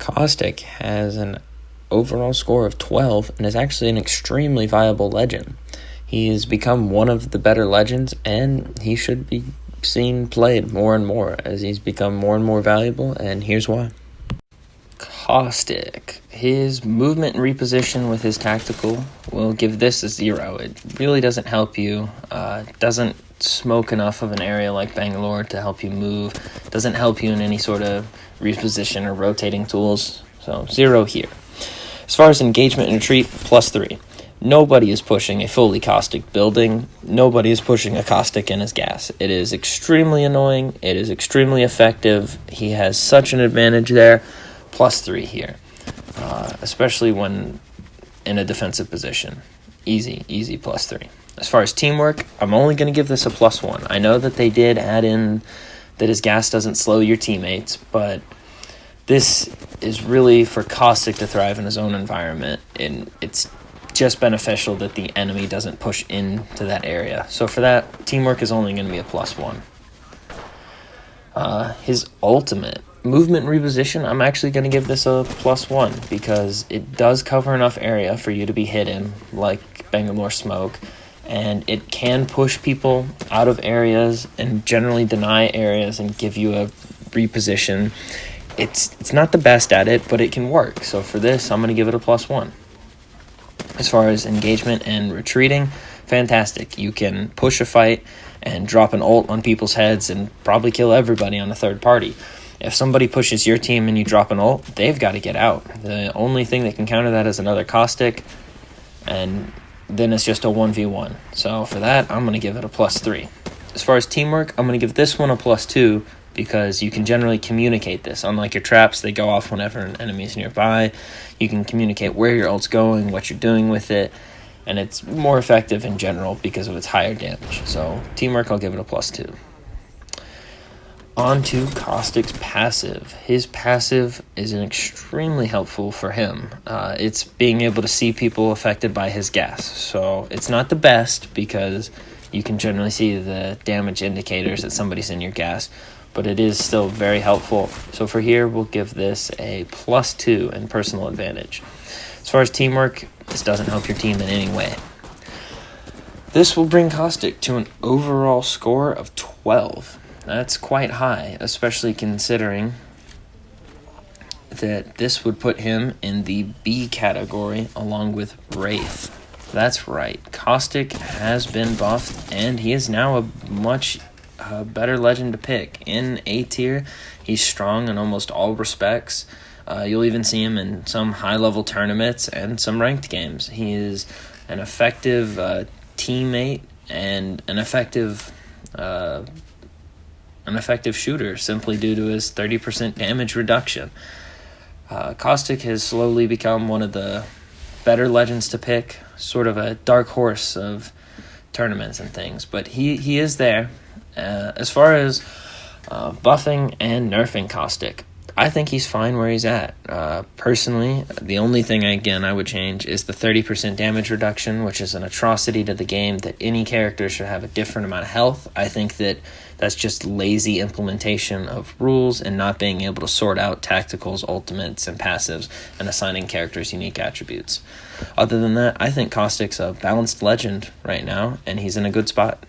Caustic has an overall score of 12 and is actually an extremely viable legend. He has become one of the better legends, and he should be seen played more and more as he's become more and more valuable, and here's why. Caustic. His movement and reposition with his tactical will give this a 0. It really doesn't help you. Doesn't smoke enough of an area like Bangalore to help you move. Doesn't help you in any sort of reposition or rotating tools. So 0 here. As far as engagement and retreat, +3. Nobody is pushing a fully caustic building. Nobody is pushing a caustic in his gas. It is extremely annoying. It is extremely effective. He has such an advantage there. +3 here, especially when in a defensive position. Easy +3. As far as teamwork, I'm only going to give this a +1. I know that they did add in that his gas doesn't slow your teammates, but this is really for Caustic to thrive in his own environment, and it's just beneficial that the enemy doesn't push into that area. So for that, teamwork is only going to be a +1. His ultimate, movement and reposition, I'm actually going to give this a +1 because it does cover enough area for you to be hidden, like Bangalore Smoke, and it can push people out of areas and generally deny areas and give you a reposition. It's not the best at it, but it can work. So for this, I'm going to give it a +1. As far as engagement and retreating, fantastic. You can push a fight and drop an ult on people's heads and probably kill everybody on a third party. If somebody pushes your team and you drop an ult, they've got to get out. The only thing that can counter that is another Caustic, and then it's just a 1v1. So for that, I'm going to give it a +3. As far as teamwork, I'm going to give this one a +2 because you can generally communicate this. Unlike your traps, they go off whenever an enemy's nearby. You can communicate where your ult's going, what you're doing with it, and it's more effective in general because of its higher damage. So teamwork, I'll give it a +2. On to Caustic's passive. His passive is extremely helpful for him. It's being able to see people affected by his gas. So it's not the best because you can generally see the damage indicators that somebody's in your gas, but it is still very helpful. So for here, we'll give this a +2 in personal advantage. As far as teamwork, this doesn't help your team in any way. This will bring Caustic to an overall score of 12. That's quite high, especially considering that this would put him in the B category along with Wraith. That's right, Caustic has been buffed, and he is now a much better legend to pick. In A tier, he's strong in almost all respects. You'll even see him in some high-level tournaments and some ranked games. He is an effective teammate and an effective shooter simply due to his 30% damage reduction. Caustic has slowly become one of the better legends to pick, sort of a dark horse of tournaments and things, but he is there. As far as buffing and nerfing Caustic, I think he's fine where he's at. Personally, the only thing, I would change is the 30% damage reduction, which is an atrocity to the game that any character should have a different amount of health. I think that that's just lazy implementation of rules and not being able to sort out tacticals, ultimates, and passives and assigning characters unique attributes. Other than that, I think Caustic's a balanced legend right now, and he's in a good spot.